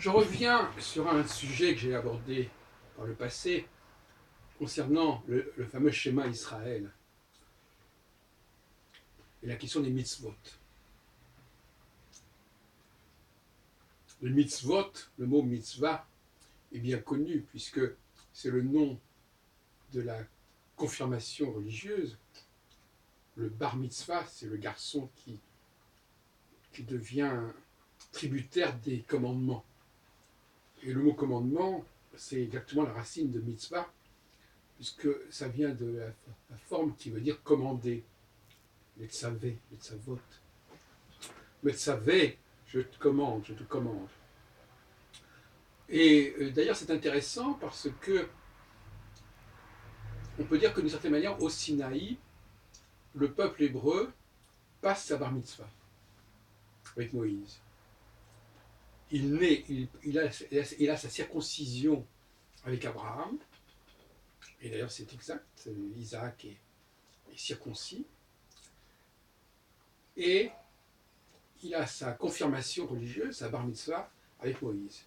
Je reviens sur un sujet que j'ai abordé par le passé concernant le fameux schéma Israël et la question des mitzvot. Le mitzvot, le mot mitzvah, est bien connu puisque c'est le nom de la confirmation religieuse. Le bar mitzvah, c'est le garçon qui devient tributaire des commandements. Et le mot commandement, c'est exactement la racine de mitzvah, puisque ça vient de la forme qui veut dire commander. Metsavé, Metsavot. Metsavé, je te commande, je te commande. Et d'ailleurs, c'est intéressant parce que on peut dire que d'une certaine manière, au Sinaï, le peuple hébreu passe sa bar mitzvah avec Moïse. Il naît, il a sa circoncision avec Abraham, et d'ailleurs c'est exact, Isaac est circoncis, et il a sa confirmation religieuse, sa bar mitzvah avec Moïse.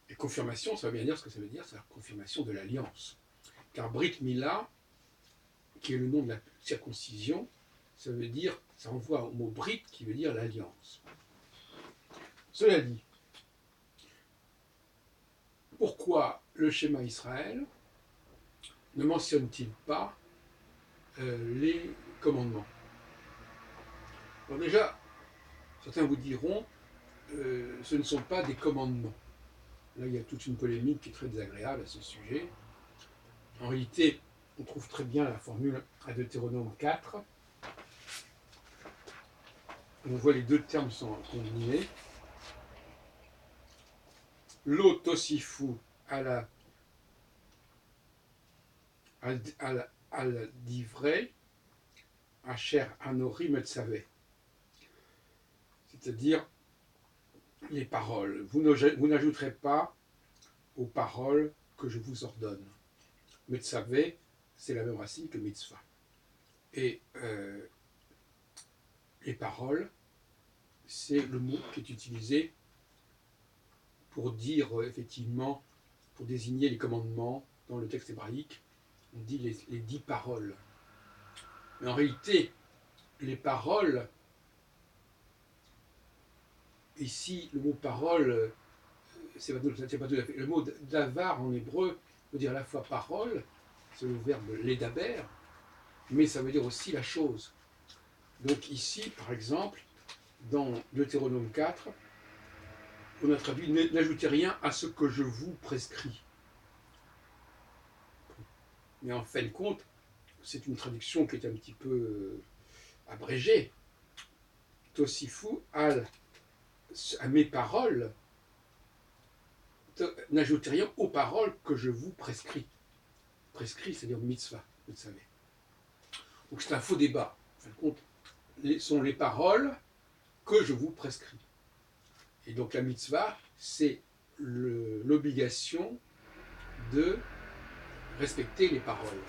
Et confirmation, ça veut bien dire ce que ça veut dire, c'est la confirmation de l'alliance. Car Brit Mila, qui est le nom de la circoncision, ça veut dire, ça renvoie au mot Brit qui veut dire l'alliance. Cela dit, pourquoi le schéma Israël ne mentionne-t-il pas les commandements? Alors déjà, certains vous diront, ce ne sont pas des commandements. Là, il y a toute une polémique qui est très désagréable à ce sujet. En réalité, on trouve très bien la formule à Deutéronome 4. On voit les deux termes sont combinés. Lo tosifu al divrei asher anori metzavé. C'est-à-dire les paroles. Vous n'ajouterez pas aux paroles que je vous ordonne. Metzavé, c'est la même racine que mitzvah. Et les paroles, c'est le mot qui est utilisé pour dire effectivement, pour désigner les commandements dans le texte hébraïque. On dit les 10 paroles. Mais en réalité, les paroles, ici, le mot parole, c'est pas tout à fait. Le mot davar en hébreu veut dire à la fois parole, c'est le verbe ledaber, mais ça veut dire aussi la chose. Donc ici, par exemple, dans Deutéronome 4, on a traduit n'ajoutez rien à ce que je vous prescris. Mais en fin de compte, c'est une traduction qui est un petit peu abrégée. Tosifu à mes paroles, n'ajoutez rien aux paroles que je vous prescris. Prescrit, c'est-à-dire mitzvah, vous le savez. Donc c'est un faux débat. En fin de compte, sont les paroles que je vous prescris. Et donc la mitzvah, c'est l'obligation de respecter les paroles.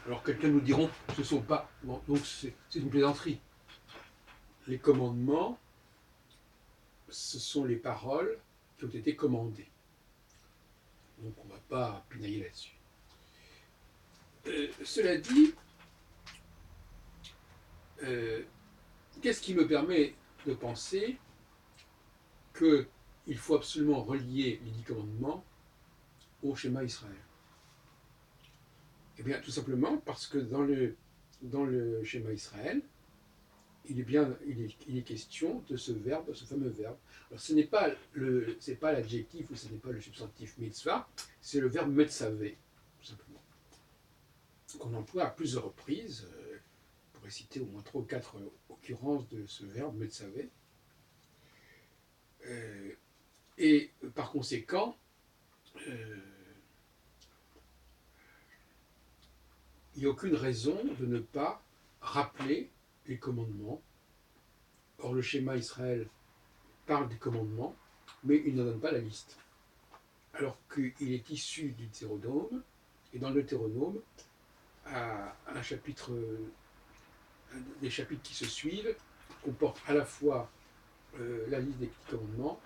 Alors quelqu'un nous diront, ce ne sont pas... Bon, donc c'est une plaisanterie. Les commandements, ce sont les paroles qui ont été commandées. Donc on ne va pas pinailler là-dessus. Cela dit, qu'est-ce qui me permet de penser qu'il faut absolument relier les 10 commandements au schéma Israël? Eh bien, tout simplement parce que dans le schéma Israël, il est question de ce verbe, ce fameux verbe. Alors, ce n'est pas l'adjectif ou ce n'est pas le substantif mitzvah, c'est le verbe metzavé, tout simplement, qu'on emploie à plusieurs reprises. On pourrait citer au moins 3 ou 4 occurrences de ce verbe metzavé. Et par conséquent, il n'y a aucune raison de ne pas rappeler les commandements. Or, le schéma Israël parle des commandements, mais il ne donne pas la liste. Alors qu'il est issu du Deutéronome, et dans le Deutéronome, à un chapitre, les chapitres qui se suivent comportent à la fois la liste des petits commandements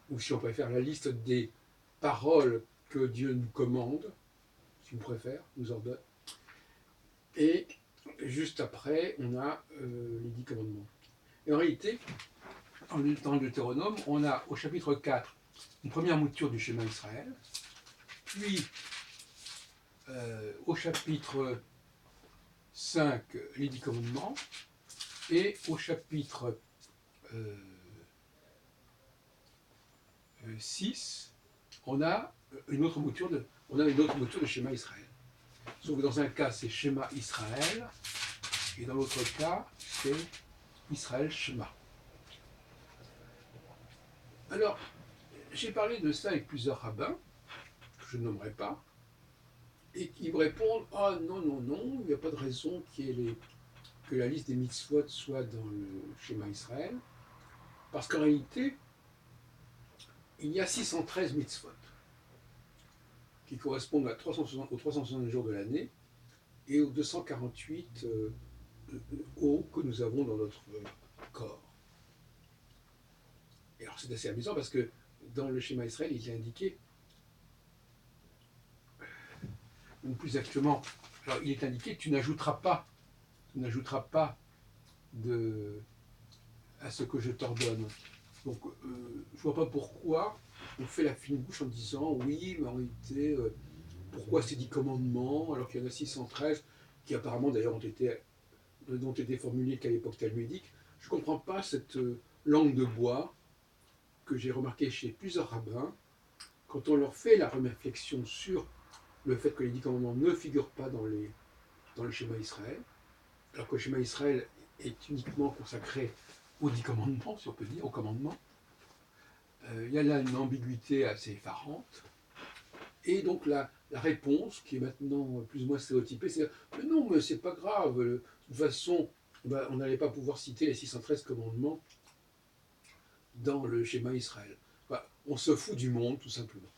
ou si on préfère, la liste des paroles que Dieu nous commande, si on préfère, nous ordonne. Et juste après, on a les 10 commandements. Et en réalité, dans le Deutéronome, on a au chapitre 4 une première mouture du schéma Israël, puis au chapitre 5, les 10 commandements, et au chapitre 6, on a une autre mouture de schéma Israël. Sauf que dans un cas, c'est schéma Israël, et dans l'autre cas, c'est Israël Shema. Alors, j'ai parlé de ça avec plusieurs rabbins, que je ne nommerai pas, et qui me répondent « Ah non, non, non, il n'y a pas de raison que la liste des mitzvot soit dans le schéma Israël, parce qu'en réalité, il y a 613 mitzvot qui correspondent aux 360 jours de l'année et aux 248 os que nous avons dans notre corps. Et alors c'est assez amusant parce que dans le schéma Israël, il est indiqué, ou plus exactement, alors il est indiqué que tu n'ajouteras pas à ce que je t'ordonne. Donc je ne vois pas pourquoi on fait la fine bouche en disant oui, mais en réalité, pourquoi ces 10 commandements alors qu'il y en a 613 qui apparemment d'ailleurs n'ont été formulés qu'à l'époque talmudique. Je ne comprends pas cette langue de bois que j'ai remarqué chez plusieurs rabbins quand on leur fait la réflexion sur le fait que les 10 commandements ne figurent pas dans le schéma Israël, alors que le schéma Israël est uniquement consacré aux 10 commandements, si on peut dire, aux commandements. Il y a là une ambiguïté assez effarante. Et donc la réponse, qui est maintenant plus ou moins stéréotypée, c'est « Non, mais c'est pas grave, de toute façon, on n'allait pas pouvoir citer les 613 commandements dans le schéma Israël. » On se fout du monde, tout simplement.